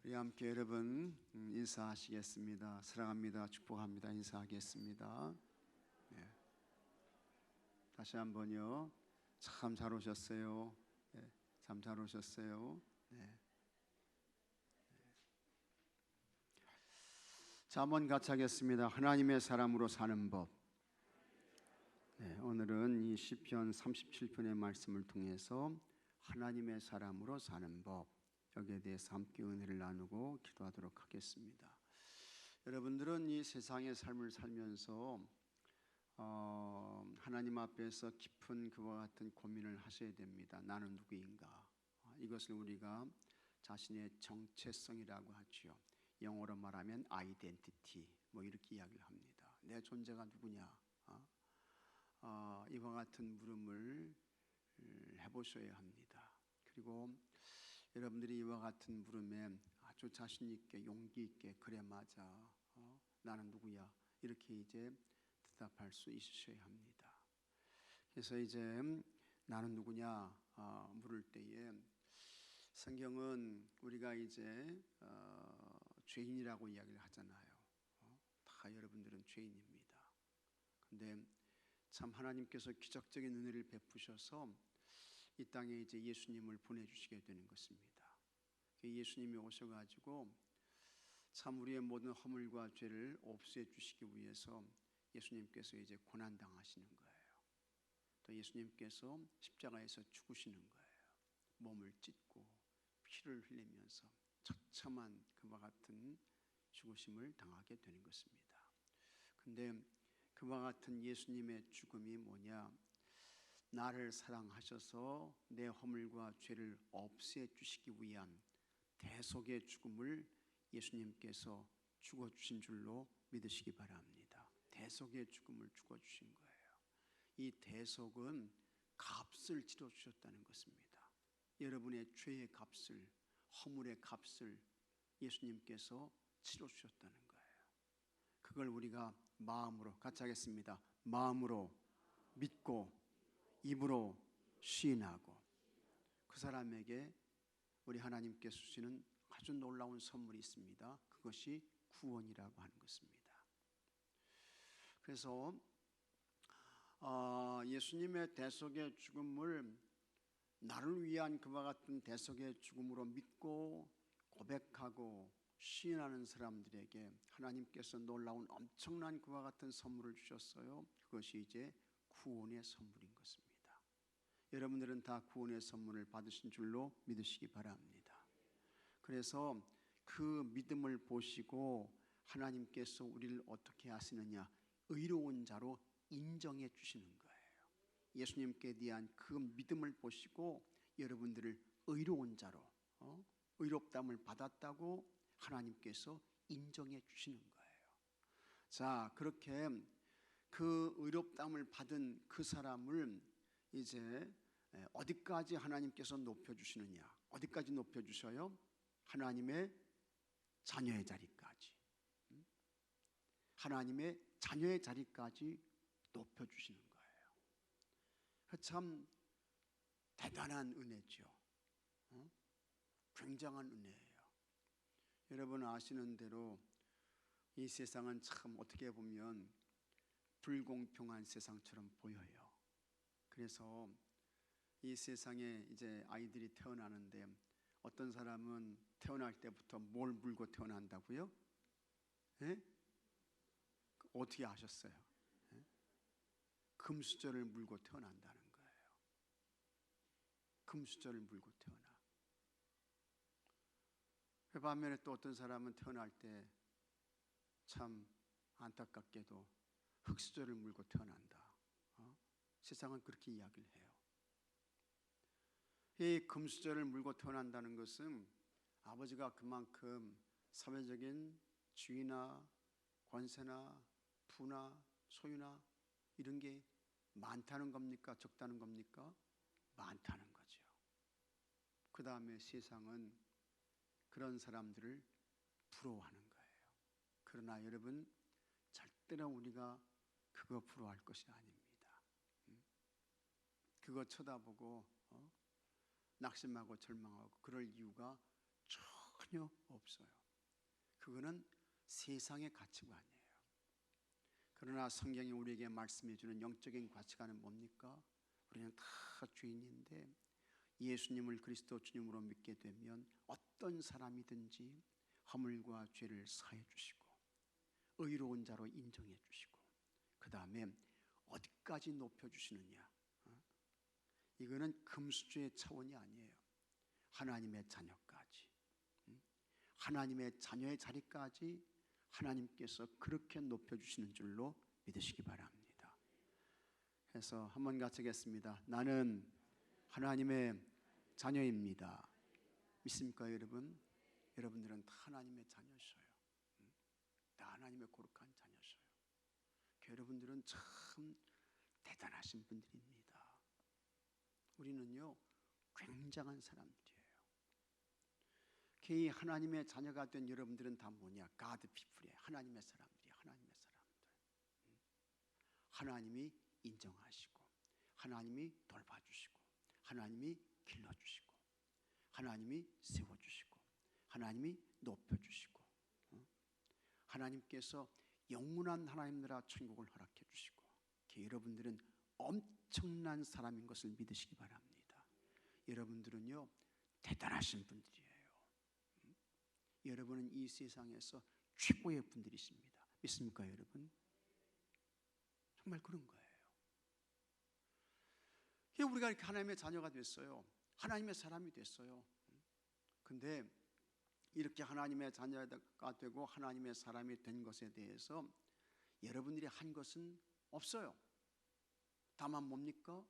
우리 함께 여러분 인사하시겠습니다. 사랑합니다. 축복합니다. 인사하겠습니다. 네. 다시 한번요. 참 잘 오셨어요. 네. 참 잘 오셨어요. 네. 자, 한번 같이 하겠습니다. 하나님의 사람으로 사는 법. 네, 오늘은 이 시편 37편의 말씀을 통해서 하나님의 사람으로 사는 법, 여기에 대해서 함께 은혜를 나누고 기도하도록 하겠습니다. 여러분들은 이 세상의 삶을 살면서 하나님 앞에서 깊은 그와 같은 고민을 하셔야 됩니다. 나는 누구인가? 이것을 우리가 자신의 정체성이라고 하죠. 영어로 말하면 아이덴티티, 이렇게 이야기를 합니다. 내 존재가 누구냐? 이와 같은 물음을 해보셔야 합니다. 그리고 여러분들이 이와 같은 물음에 아주 자신 있게 용기 있게 그래 맞아, 나는 누구야? 이렇게 이제 대답할 수 있으셔야 합니다. 그래서 이제 나는 누구냐 물을 때에 성경은 우리가 이제 죄인이라고 이야기를 하잖아요. 다 여러분들은 죄인입니다. 근데 참 하나님께서 기적적인 은혜를 베푸셔서 이 땅에 이제 예수님을 보내주시게 되는 것입니다. 예수님이 오셔가지고 참 우리의 모든 허물과 죄를 없애 주시기 위해서 예수님께서 이제 고난 당하시는 거예요. 또 예수님께서 십자가에서 죽으시는 거예요. 몸을 찢고 피를 흘리면서 처참한 그와 같은 죽으심을 당하게 되는 것입니다. 근데 그와 같은 예수님의 죽음이 뭐냐? 나를 사랑하셔서 내 허물과 죄를 없애 주시기 위한 대속의 죽음을 예수님께서 죽어주신 줄로 믿으시기 바랍니다. 대속의 죽음을 죽어주신 거예요. 이 대속은 값을 치러주셨다는 것입니다. 여러분의 죄의 값을, 허물의 값을 예수님께서 치러주셨다는 거예요. 그걸 우리가 마음으로 같이 하겠습니다. 마음으로 믿고 입으로 시인하고 그 사람에게 우리 하나님께서 주시는 아주 놀라운 선물이 있습니다. 그것이 구원이라고 하는 것입니다. 그래서 예수님의 대속의 죽음을 나를 위한 그와 같은 대속의 죽음으로 믿고 고백하고 시인하는 사람들에게 하나님께서 놀라운 엄청난 그와 같은 선물을 주셨어요. 그것이 이제 구원의 선물인 것입니다. 여러분들은 다 구원의 선물을 받으신 줄로 믿으시기 바랍니다. 그래서 그 믿음을 보시고 하나님께서 우리를 어떻게 하시느냐? 의로운 자로 인정해 주시는 거예요. 예수님께 대한 그 믿음을 보시고 여러분들을 의로운 자로, 의롭다함을 받았다고 하나님께서 인정해 주시는 거예요. 자, 그렇게 그 의롭다함을 받은 그 사람을 이제 어디까지 하나님께서 높여주시느냐? 어디까지 높여주셔요? 하나님의 자녀의 자리까지, 하나님의 자녀의 자리까지 높여주시는 거예요. 참 대단한 은혜죠. 굉장한 은혜예요. 여러분 아시는 대로 이 세상은 참 어떻게 보면 불공평한 세상처럼 보여요. 그래서 이 세상에 이제 아이들이 태어나는데 어떤 사람은 태어날 때부터 뭘 물고 태어난다고요? 예? 어떻게 아셨어요? 예? 금수저를 물고 태어난다는 거예요. 금수저를 물고 태어나. 그 반면에 또 어떤 사람은 태어날 때 참 안타깝게도 흙수저를 물고 태어난다. 세상은 그렇게 이야기를 해요. 이 금수저를 물고 태어난다는 것은 아버지가 그만큼 사회적인 지위나 권세나 부나 소유나 이런 게 많다는 겁니까? 적다는 겁니까? 많다는 거죠. 그 다음에 세상은 그런 사람들을 부러워하는 거예요. 그러나 여러분 절대로 우리가 그거 부러워할 것이 아닙니다. 그거 쳐다보고 낙심하고 절망하고 그럴 이유가 전혀 없어요. 그거는 세상의 가치관이에요. 그러나 성경이 우리에게 말씀해 주는 영적인 가치관은 뭡니까? 우리는 다 죄인인데 예수님을 그리스도 주님으로 믿게 되면 어떤 사람이든지 허물과 죄를 사해 주시고 의로운 자로 인정해 주시고 그 다음에 어디까지 높여주시느냐, 이거는 금수저의 차원이 아니에요. 하나님의 자녀까지, 하나님의 자녀의 자리까지 하나님께서 그렇게 높여주시는 줄로 믿으시기 바랍니다. 그래서 한번 같이 하겠습니다. 나는 하나님의 자녀입니다. 믿습니까 여러분? 여러분들은 다 하나님의 자녀셔요. 다 하나님의 거룩한 자녀셔요. 여러분들은 참 대단하신 분들입니다. 우리는요 굉장한 사람들이에요. 이 하나님의 자녀가 된 여러분들은 다 뭐냐? God people이에요. 하나님의 사람들이에요. 하나님의 사람들. 하나님이 인정하시고 하나님이 돌봐주시고 하나님이 길러주시고 하나님이 세워주시고 하나님이 높여주시고 하나님께서 영원한 하나님 나라 천국을 허락해 주시고 여러분들은 엄청난 사람인 것을 믿으시기 바랍니다. 여러분들은요 대단하신 분들이에요. 여러분은 이 세상에서 최고의 분들이십니다. 믿습니까 여러분? 정말 그런 거예요. 우리가 이렇게 하나님의 자녀가 됐어요. 하나님의 사람이 됐어요. 근데 이렇게 하나님의 자녀가 되고 하나님의 사람이 된 것에 대해서 여러분들이 한 것은 없어요. 다만 뭡니까?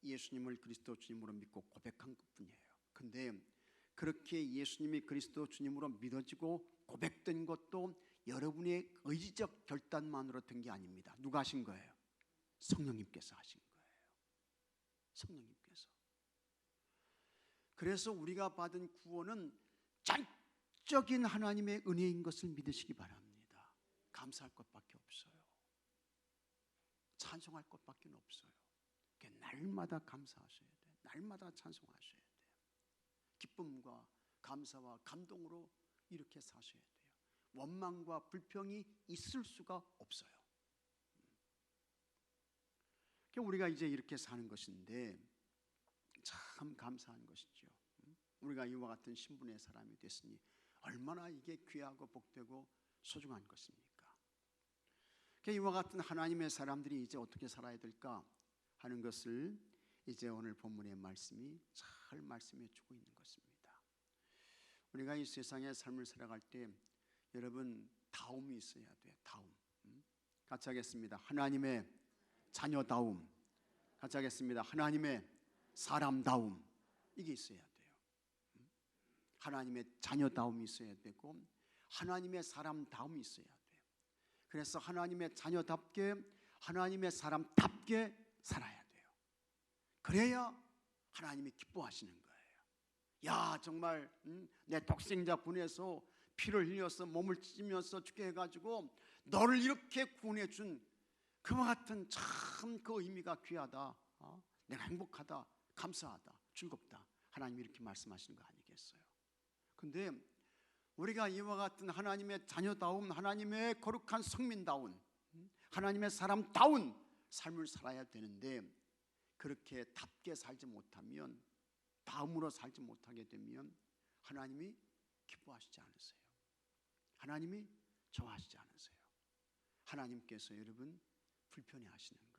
예수님을 그리스도 주님으로 믿고 고백한 것뿐이에요. 근데 그렇게 예수님이 그리스도 주님으로 믿어지고 고백된 것도 여러분의 의지적 결단만으로 된 게 아닙니다. 누가 하신 거예요? 성령님께서 하신 거예요. 성령님께서. 그래서 우리가 받은 구원은 전적인 하나님의 은혜인 것을 믿으시기 바랍니다. 감사할 것밖에 없어요. 찬송할 것밖에 없어요. 날마다 감사하셔야 돼요. 날마다 찬송하셔야 돼요. 기쁨과 감사와 감동으로 이렇게 사셔야 돼요. 원망과 불평이 있을 수가 없어요. 우리가 이제 이렇게 사는 것인데 참 감사한 것이죠. 우리가 이와 같은 신분의 사람이 됐으니 얼마나 이게 귀하고 복되고 소중한 것입니까? 이와 같은 하나님의 사람들이 이제 어떻게 살아야 될까 하는 것을 이제 오늘 본문의 말씀이 잘 말씀해 주고 있는 것입니다. 우리가 이 세상의 삶을 살아갈 때 여러분 다움이 있어야 돼요. 다움. 같이 하겠습니다. 하나님의 자녀다움. 같이 하겠습니다. 하나님의 사람다움. 이게 있어야 돼요. 하나님의 자녀다움이 있어야 되고 하나님의 사람다움이 있어야 돼요. 그래서 하나님의 자녀답게 하나님의 사람답게 살아야 돼요. 그래야 하나님이 기뻐하시는 거예요. 야 정말 내 독생자 보내서 피를 흘려서 몸을 찢으면서 죽게 해가지고 너를 이렇게 구원해 준 그와 같은 참 그 의미가 귀하다. 내가 행복하다. 감사하다. 즐겁다. 하나님이 이렇게 말씀하시는 거 아니겠어요? 근데 우리가 이와 같은 하나님의 자녀다운 하나님의 거룩한 성민다운 하나님의 사람다운 삶을 살아야 되는데 그렇게 답게 살지 못하면 다음으로 살지 못하게 되면 하나님이 기뻐하시지 않으세요. 하나님이 좋아하시지 않으세요. 하나님께서 여러분 불편해 하시는 거예요.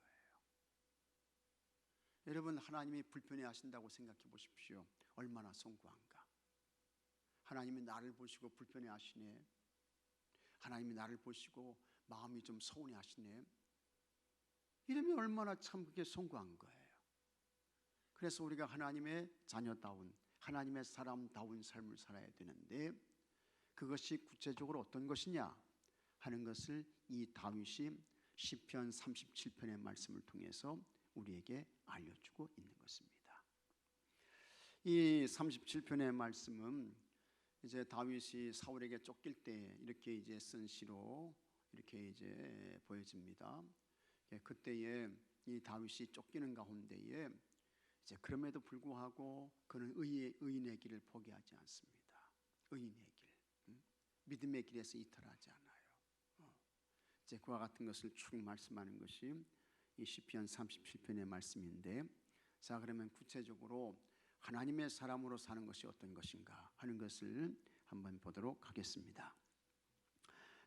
여러분 하나님이 불편해 하신다고 생각해 보십시오. 얼마나 송구한가. 하나님이 나를 보시고 불편해 하시네. 하나님이 나를 보시고 마음이 좀 서운해 하시네. 이러면 얼마나 참 그게 송구한 거예요. 그래서 우리가 하나님의 자녀다운 하나님의 사람다운 삶을 살아야 되는데 그것이 구체적으로 어떤 것이냐 하는 것을 이 다윗이 시편 37편의 말씀을 통해서 우리에게 알려주고 있는 것입니다. 이 37편의 말씀은 이제 다윗이 사울에게 쫓길 때 이렇게 이제 쓴 시로 이렇게 이제 보여집니다. 그때에 이 다윗이 쫓기는 가운데에 이제 그럼에도 불구하고 그는 의인의 길을 포기하지 않습니다. 의인의 길. 믿음의 길에서 이탈하지 않아요. 이제 그와 같은 것을 쭉 말씀하는 것이 이 시편 37편의 말씀인데, 자 그러면 구체적으로 하나님의 사람으로 사는 것이 어떤 것인가 하는 것을 한번 보도록 하겠습니다.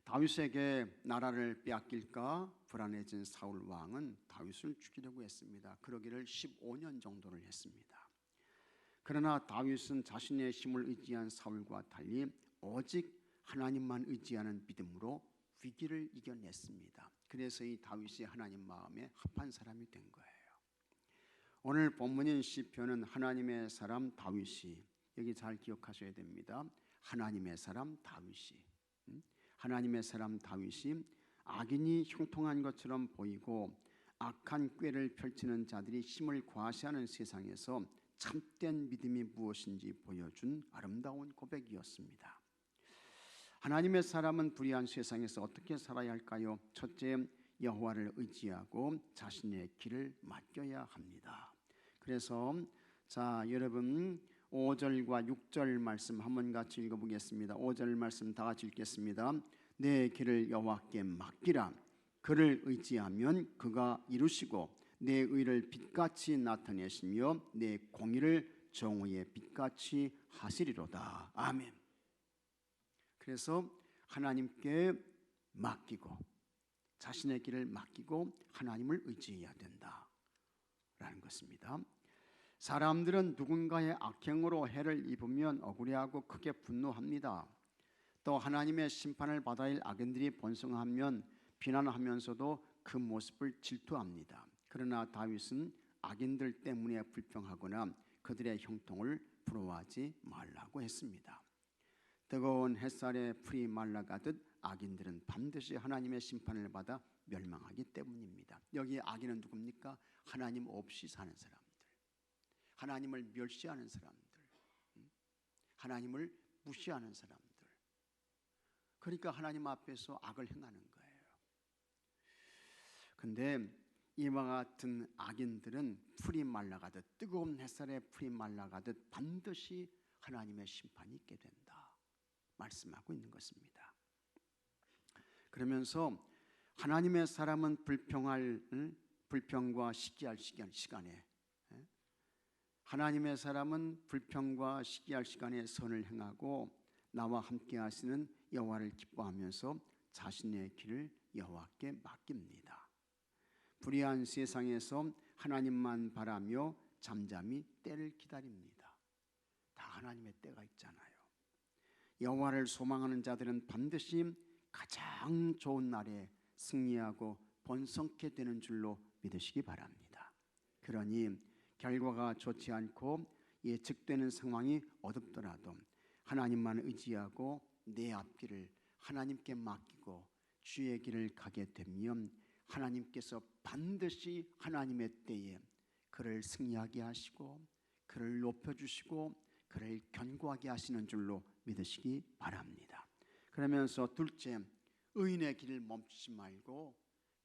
다윗에게 나라를 빼앗길까 불안해진 사울 왕은 다윗을 죽이려고 했습니다. 그러기를 15년 정도를 했습니다. 그러나 다윗은 자신의 힘을 의지한 사울과 달리 오직 하나님만 의지하는 믿음으로 위기를 이겨냈습니다. 그래서 이 다윗이 하나님 마음에 합한 사람이 된 거예요. 오늘 본문인 시편은 하나님의 사람 다윗이, 여기 잘 기억하셔야 됩니다. 하나님의 사람 다윗이, 하나님의 사람 다윗이 악인이 형통한 것처럼 보이고 악한 꾀를 펼치는 자들이 힘을 과시하는 세상에서 참된 믿음이 무엇인지 보여준 아름다운 고백이었습니다. 하나님의 사람은 불의한 세상에서 어떻게 살아야 할까요? 첫째, 여호와를 의지하고 자신의 길을 맡겨야 합니다. 그래서 자 여러분 5절과 6절 말씀 한번 같이 읽어보겠습니다. 5절 말씀 다 같이 읽겠습니다. 내 길을 여호와께 맡기라. 그를 의지하면 그가 이루시고 내 의를 빛같이 나타내시며 내 공의를 정오의 빛같이 하시리로다. 아멘. 그래서 하나님께 맡기고 자신의 길을 맡기고 하나님을 의지해야 된다라는 것입니다. 사람들은 누군가의 악행으로 해를 입으면 억울해하고 크게 분노합니다. 또 하나님의 심판을 받아야 할 악인들이 번성하면 비난하면서도 그 모습을 질투합니다. 그러나 다윗은 악인들 때문에 불평하거나 그들의 형통을 부러워하지 말라고 했습니다. 뜨거운 햇살에 풀이 말라가듯 악인들은 반드시 하나님의 심판을 받아 멸망하기 때문입니다. 여기 악인은 누굽니까? 하나님 없이 사는 사람들, 하나님을 멸시하는 사람들, 하나님을 무시하는 사람들. 그러니까 하나님 앞에서 악을 행하는 거예요. 근데 이와 같은 악인들은 풀이 말라가듯, 뜨거운 햇살에 풀이 말라가듯 반드시 하나님의 심판이 있게 된다 말씀하고 있는 것입니다. 그러면서 하나님의 사람은 불평과 시기할 시간에, 하나님의 사람은 불평과 시기할 시간에 선을 행하고 나와 함께 하시는 여호와를 기뻐하면서 자신의 길을 여호와께 맡깁니다. 불의한 세상에서 하나님만 바라며 잠잠히 때를 기다립니다. 다 하나님의 때가 있잖아요. 여호와를 소망하는 자들은 반드시 가장 좋은 날에 승리하고 번성케 되는 줄로 믿으시기 바랍니다. 그러니 결과가 좋지 않고 예측되는 상황이 어둡더라도 하나님만 의지하고 내 앞길을 하나님께 맡기고 주의 길을 가게 되면 하나님께서 반드시 하나님의 때에 그를 승리하게 하시고 그를 높여주시고 그를 견고하게 하시는 줄로 믿으시기 바랍니다. 그러면서 둘째, 의인의 길을 멈추지 말고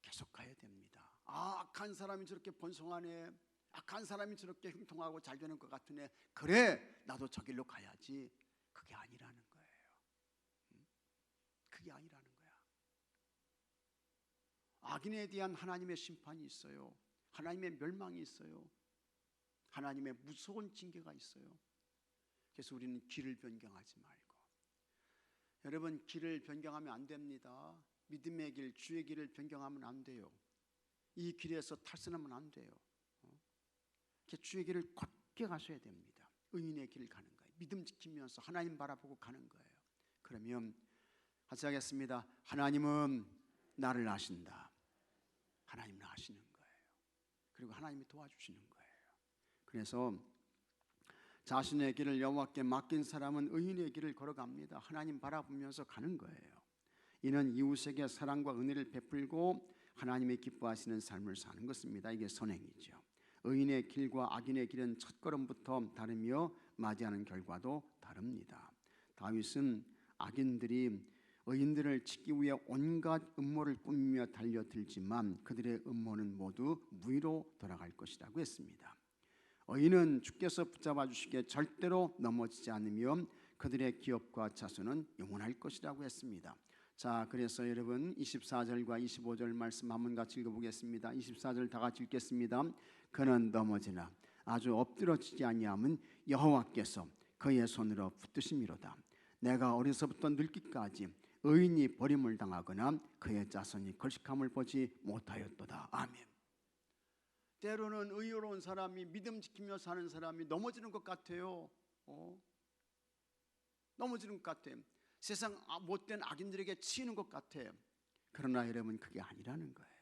계속 가야 됩니다. 악한 사람이 저렇게 번성하네, 악한 사람이 저렇게 형통하고 잘 되는 것 같으네, 그래 나도 저 길로 가야지. 그게 아니라는 거예요. 그게 아니라는 거야. 악인에 대한 하나님의 심판이 있어요. 하나님의 멸망이 있어요. 하나님의 무서운 징계가 있어요. 그래서 우리는 길을 변경하지 말고, 여러분 길을 변경하면 안 됩니다. 믿음의 길, 주의 길을 변경하면 안 돼요. 이 길에서 탈선하면 안 돼요. 주의 길을 곧게 가셔야 됩니다. 의인의 길을 가는 거예요. 믿음 지키면서 하나님 바라보고 가는 거예요. 그러면 같이 하겠습니다. 하나님은 나를 아신다. 하나님은 아시는 거예요. 그리고 하나님이 도와주시는 거예요. 그래서 자신의 길을 여호와께 맡긴 사람은 의인의 길을 걸어갑니다. 하나님 바라보면서 가는 거예요. 이는 이웃에게 사랑과 은혜를 베풀고 하나님의 기뻐하시는 삶을 사는 것입니다. 이게 선행이죠. 의인의 길과 악인의 길은 첫걸음부터 다르며 맞이하는 결과도 다릅니다. 다윗은 악인들이 의인들을 치기 위해 온갖 음모를 꾸미며 달려들지만 그들의 음모는 모두 무의로 돌아갈 것이라고 했습니다. 의인은 주께서 붙잡아 주시기에 절대로 넘어지지 않으며 그들의 기업과 자손은 영원할 것이라고 했습니다. 자, 그래서 여러분 24절과 25절 말씀 한번 같이 읽어보겠습니다. 24절 다 같이 읽겠습니다. 그는 넘어지나 아주 엎드러지지 아니함은 여호와께서 그의 손으로 붙드심이로다. 내가 어려서부터 늙기까지 의인이 버림을 당하거나 그의 자손이 걸식함을 보지 못하였도다. 아멘. 때로는 의로운 사람이 믿음 지키며 사는 사람이 넘어지는 것 같아요. 넘어지는 것 같아요. 세상 못된 악인들에게 치이는 것 같아요. 그러나 여러분 그게 아니라는 거예요.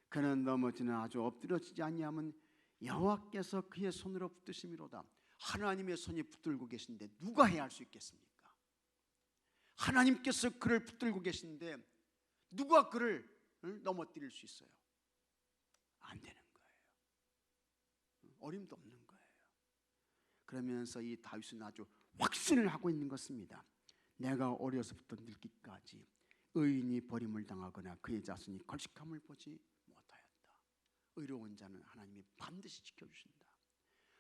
그는 넘어지는 아주 엎드러지지 아니하면 여호와께서 그의 손으로 붙드심이로다. 하나님의 손이 붙들고 계신데 누가 해야 할 수 있겠습니까? 하나님께서 그를 붙들고 계신데 누가 그를 넘어뜨릴 수 있어요? 안 되는 거예요. 어림도 없는 거예요. 그러면서 이 다윗은 아주 확신을 하고 있는 것입니다. 내가 어려서부터 늙기까지 의인이 버림을 당하거나 그의 자손이 걸식함을 보지 못하였다. 의로운 자는 하나님이 반드시 지켜주신다.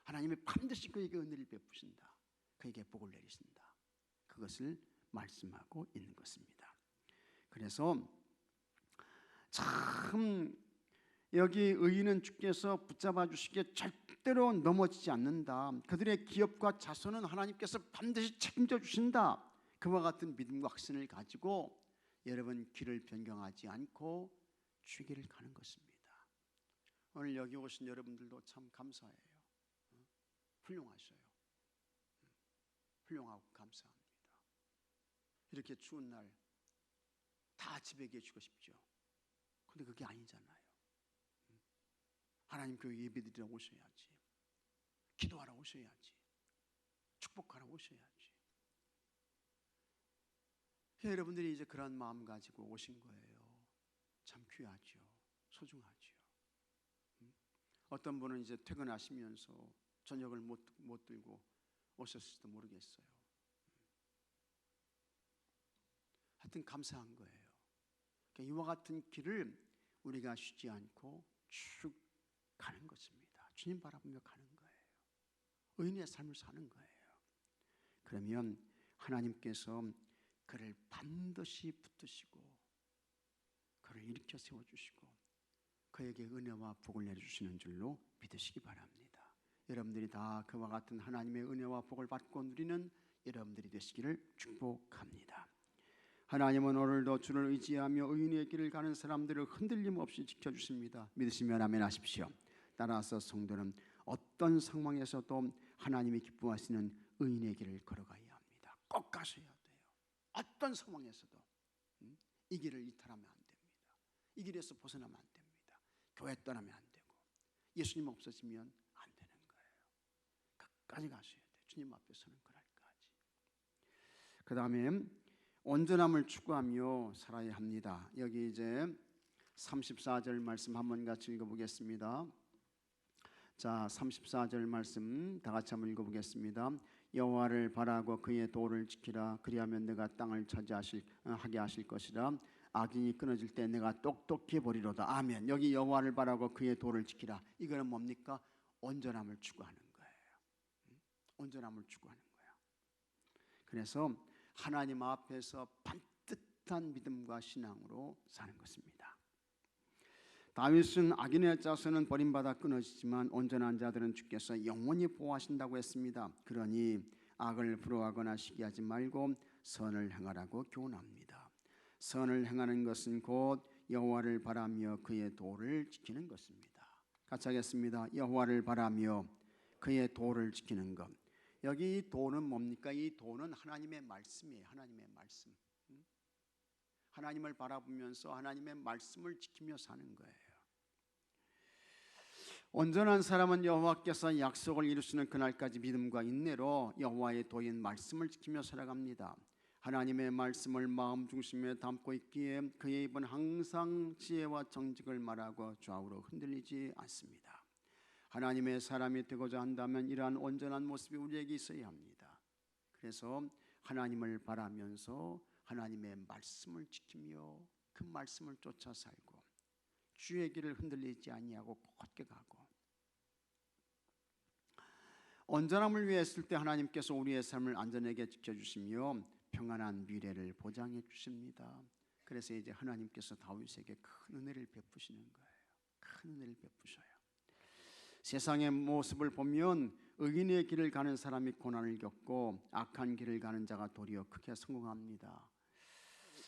하나님이 반드시 그에게 은혜를 베푸신다. 그에게 복을 내리신다. 그것을 말씀하고 있는 것입니다. 그래서 참 여기 의인은 주께서 붙잡아 주시기에 절대로 넘어지지 않는다. 그들의 기업과 자손은 하나님께서 반드시 책임져 주신다. 그와 같은 믿음과 확신을 가지고 여러분 길을 변경하지 않고 주길을 가는 것입니다. 오늘 여기 오신 여러분들도 참 감사해요. 훌륭하셔요. 훌륭하고 감사합니다. 이렇게 추운 날 다 집에 계시고 싶죠. 근데 그게 아니잖아요. 하나님 교회 예배드리러 오셔야지. 기도하러 오셔야지. 축복하러 오셔야지. 여러분들이 이제 그런 마음 가지고 오신 거예요. 참 귀하죠. 소중하죠. 어떤 분은 이제 퇴근하시면서 저녁을 못 들고 오셨을지도 모르겠어요. 하여튼 감사한 거예요. 그러니까 이와 같은 길을 우리가 쉬지 않고 쭉 가는 것입니다. 주님 바라보며 가는 거예요. 의인의 삶을 사는 거예요. 그러면 하나님께서 그를 반드시 붙드시고 그를 일으켜 세워주시고 그에게 은혜와 복을 내려주시는 줄로 믿으시기 바랍니다. 여러분들이 다 그와 같은 하나님의 은혜와 복을 받고 누리는 여러분들이 되시기를 축복합니다. 하나님은 오늘도 주를 의지하며 의인의 길을 가는 사람들을 흔들림 없이 지켜주십니다. 믿으시면 아멘 하십시오. 따라서 성도는 어떤 상황에서도 하나님이 기뻐하시는 의인의 길을 걸어가야 합니다. 꼭 가셔야 돼요. 어떤 상황에서도 이 길을 이탈하면 안 됩니다. 이 길에서 벗어나면 안 됩니다. 교회 떠나면 안 되고 예수님 없어지면 안 되는 거예요. 끝까지 가셔야 돼요. 주님 앞에 서는 그날까지. 그 다음에 온전함을 추구하며 살아야 합니다. 여기 이제 34절 말씀 한번 같이 읽어보겠습니다. 자, 34절 말씀 다 같이 한번 읽어보겠습니다. 여호와를 바라고 그의 도를 지키라. 그리하면 내가 땅을 차지하게 하실 것이라. 악인이 끊어질 때 내가 똑똑히 보리로다. 아멘. 여기 여호와를 바라고 그의 도를 지키라. 이거는 뭡니까? 온전함을 추구하는 거예요. 온전함을 추구하는 거예요. 그래서 하나님 앞에서 반듯한 믿음과 신앙으로 사는 것입니다. 다윗은 악인의 자손은 버림받아 끊어지지만 온전한 자들은 주께서 영원히 보호하신다고 했습니다. 그러니 악을 부러워하거나 시기하지 말고 선을 행하라고 교훈합니다. 선을 행하는 것은 곧 여호와를 바라며 그의 도를 지키는 것입니다. 같이 하겠습니다. 여호와를 바라며 그의 도를 지키는 것. 여기 이 도는 뭡니까? 이 도는 하나님의 말씀이에요. 하나님의 말씀. 하나님을 바라보면서 하나님의 말씀을 지키며 사는 거예요. 온전한 사람은 여호와께서 약속을 이루시는 그날까지 믿음과 인내로 여호와의 도인 말씀을 지키며 살아갑니다. 하나님의 말씀을 마음 중심에 담고 있기에 그의 입은 항상 지혜와 정직을 말하고 좌우로 흔들리지 않습니다. 하나님의 사람이 되고자 한다면 이러한 온전한 모습이 우리에게 있어야 합니다. 그래서 하나님을 바라면서 하나님의 말씀을 지키며 그 말씀을 쫓아 살고 주의 길을 흔들리지 아니하고 곧게 가고 온전함을 위해 했을 때 하나님께서 우리의 삶을 안전하게 지켜주시며 평안한 미래를 보장해 주십니다. 그래서 이제 하나님께서 다윗에게 큰 은혜를 베푸시는 거예요. 큰 은혜를 베푸셔요. 세상의 모습을 보면 의인의 길을 가는 사람이 고난을 겪고 악한 길을 가는 자가 도리어 크게 성공합니다.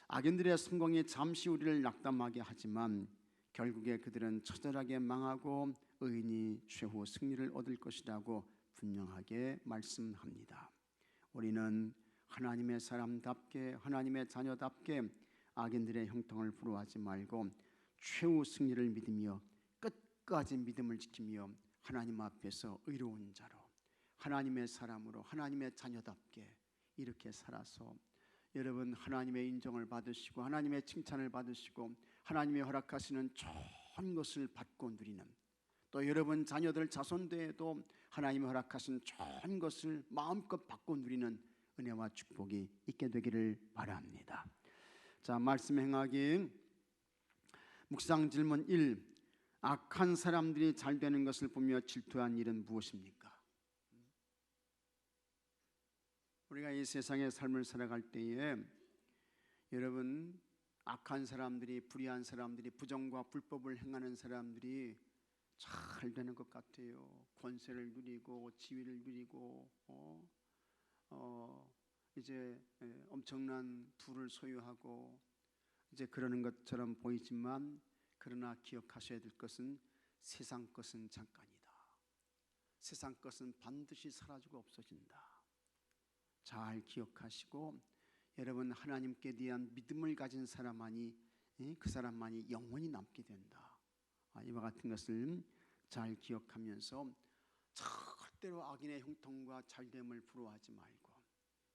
악인들의 성공이 잠시 우리를 낙담하게 하지만 결국에 그들은 처절하게 망하고 의인이 최후 승리를 얻을 것이라고 분명하게 말씀합니다. 우리는 하나님의 사람답게, 하나님의 자녀답게 악인들의 형통을 부러워하지 말고 최후 승리를 믿으며 끝까지 믿음을 지키며 하나님 앞에서 의로운 자로, 하나님의 사람으로, 하나님의 자녀답게 이렇게 살아서 여러분 하나님의 인정을 받으시고 하나님의 칭찬을 받으시고 하나님의 허락하시는 좋은 것을 받고 누리는, 또 여러분 자녀들 자손대에도 하나님이 허락하신 좋은 것을 마음껏 받고 누리는 은혜와 축복이 있게 되기를 바랍니다. 자, 말씀 행하기 묵상 질문 1. 악한 사람들이 잘 되는 것을 보며 질투한 일은 무엇입니까? 우리가 이 세상의 삶을 살아갈 때에 여러분 악한 사람들이, 불의한 사람들이, 부정과 불법을 행하는 사람들이 잘 되는 것 같아요. 권세를 누리고 지위를 누리고 이제 엄청난 부를 소유하고 이제 그러는 것처럼 보이지만, 그러나 기억하셔야 될 것은 세상 것은 잠깐이다. 세상 것은 반드시 사라지고 없어진다. 잘 기억하시고 여러분 하나님께 대한 믿음을 가진 사람만이, 그 사람만이 영원히 남게 된다. 이와 같은 것을 잘 기억하면서 절대로 악인의 형통과 잘됨을 부러워하지 말고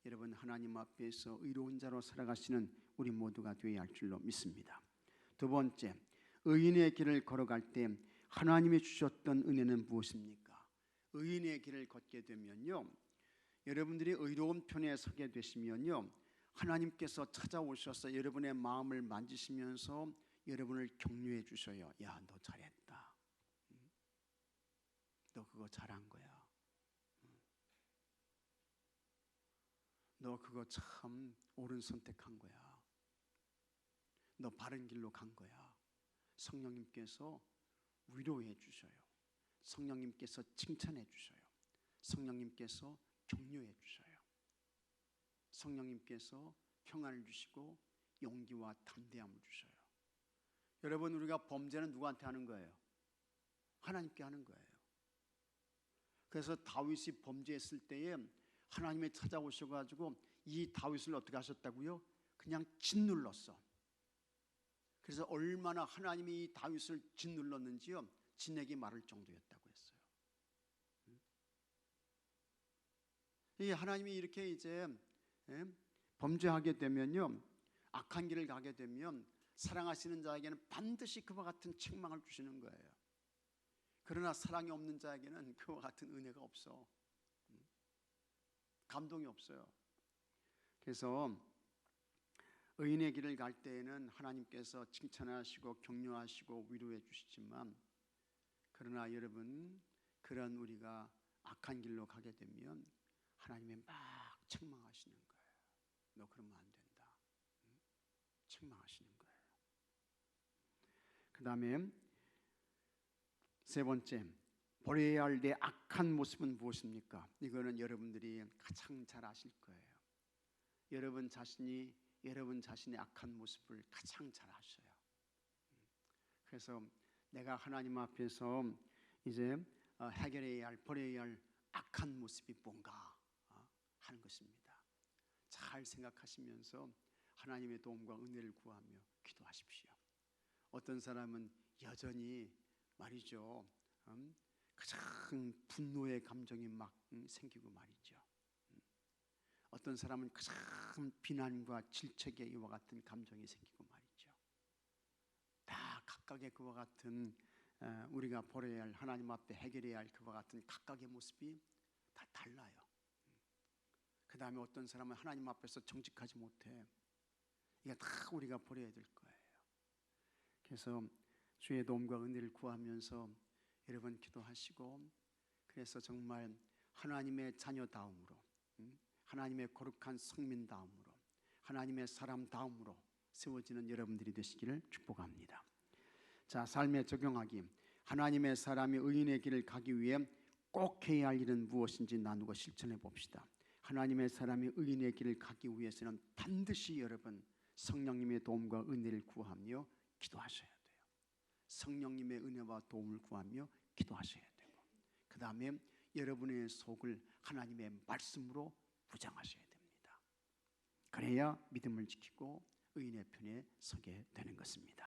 여러분 하나님 앞에서 의로운 자로 살아가시는 우리 모두가 되어야 할 줄로 믿습니다. 두 번째, 의인의 길을 걸어갈 때 하나님이 주셨던 은혜는 무엇입니까? 의인의 길을 걷게 되면요, 여러분들이 의로운 편에 서게 되시면요, 하나님께서 찾아오셔서 여러분의 마음을 만지시면서 여러분을 격려해 주셔요. 야, 너 잘했다. 너 그거 잘한 거야. 너 그거 참 옳은 선택한 거야. 너 바른 길로 간 거야. 성령님께서 위로해 주셔요. 성령님께서 칭찬해 주셔요. 성령님께서 격려해 주셔요. 성령님께서 평안을 주시고 용기와 담대함을 주셔요. 여러분, 우리가 범죄는 누구한테 하는 거예요? 하나님께 하는 거예요. 그래서 다윗이 범죄했을 때에 하나님이 찾아오셔가지고 이 다윗을 어떻게 하셨다고요? 그냥 짓눌렀어. 그래서 얼마나 하나님이 이 다윗을 짓눌렀는지요, 진에게 말할 정도였다고 했어요. 이 하나님이 이렇게 이제 범죄하게 되면요, 악한 길을 가게 되면 사랑하시는 자에게는 반드시 그와 같은 책망을 주시는 거예요. 그러나 사랑이 없는 자에게는 그와 같은 은혜가 없어. 감동이 없어요. 그래서 의인의 길을 갈 때에는 하나님께서 칭찬하시고 격려하시고 위로해 주시지만, 그러나 여러분 그런 우리가 악한 길로 가게 되면 하나님이 막 책망하시는 거예요. 너 그러면 안 된다. 책망하시는 거예요. 그 다음에 세 번째, 버려야 할 내 악한 모습은 무엇입니까? 이거는 여러분들이 가장 잘 아실 거예요. 여러분 자신의 악한 모습을 가장 잘 아셔요. 그래서 내가 하나님 앞에서 이제 해결해야 할, 버려야 할 악한 모습이 뭔가 하는 것입니다. 잘 생각하시면서 하나님의 도움과 은혜를 구하며 기도하십시오. 어떤 사람은 여전히 말이죠, 가장 분노의 감정이 막 생기고 말이죠. 어떤 사람은 가장 비난과 질책의 이와 같은 감정이 생기고 말이죠. 다 각각의 그와 같은 우리가 버려야 할, 하나님 앞에 해결해야 할 그와 같은 각각의 모습이 다 달라요. 그 다음에 어떤 사람은 하나님 앞에서 정직하지 못해. 이게 다 우리가 버려야 될 거예요. 그래서 주의 도움과 은혜를 구하면서 여러분 기도하시고, 그래서 정말 하나님의 자녀다움으로, 하나님의 거룩한 성민다움으로, 하나님의 사람다움으로 세워지는 여러분들이 되시기를 축복합니다. 자, 삶에 적용하기. 하나님의 사람이 의인의 길을 가기 위해 꼭 해야 할 일은 무엇인지 나누고 실천해 봅시다. 하나님의 사람이 의인의 길을 가기 위해서는 반드시 여러분 성령님의 도움과 은혜를 구하며 기도하셔야 돼요. 성령님의 은혜와 도움을 구하며 기도하셔야 되고, 그 다음에 여러분의 속을 하나님의 말씀으로 부장하셔야 됩니다. 그래야 믿음을 지키고 의인의 편에 서게 되는 것입니다.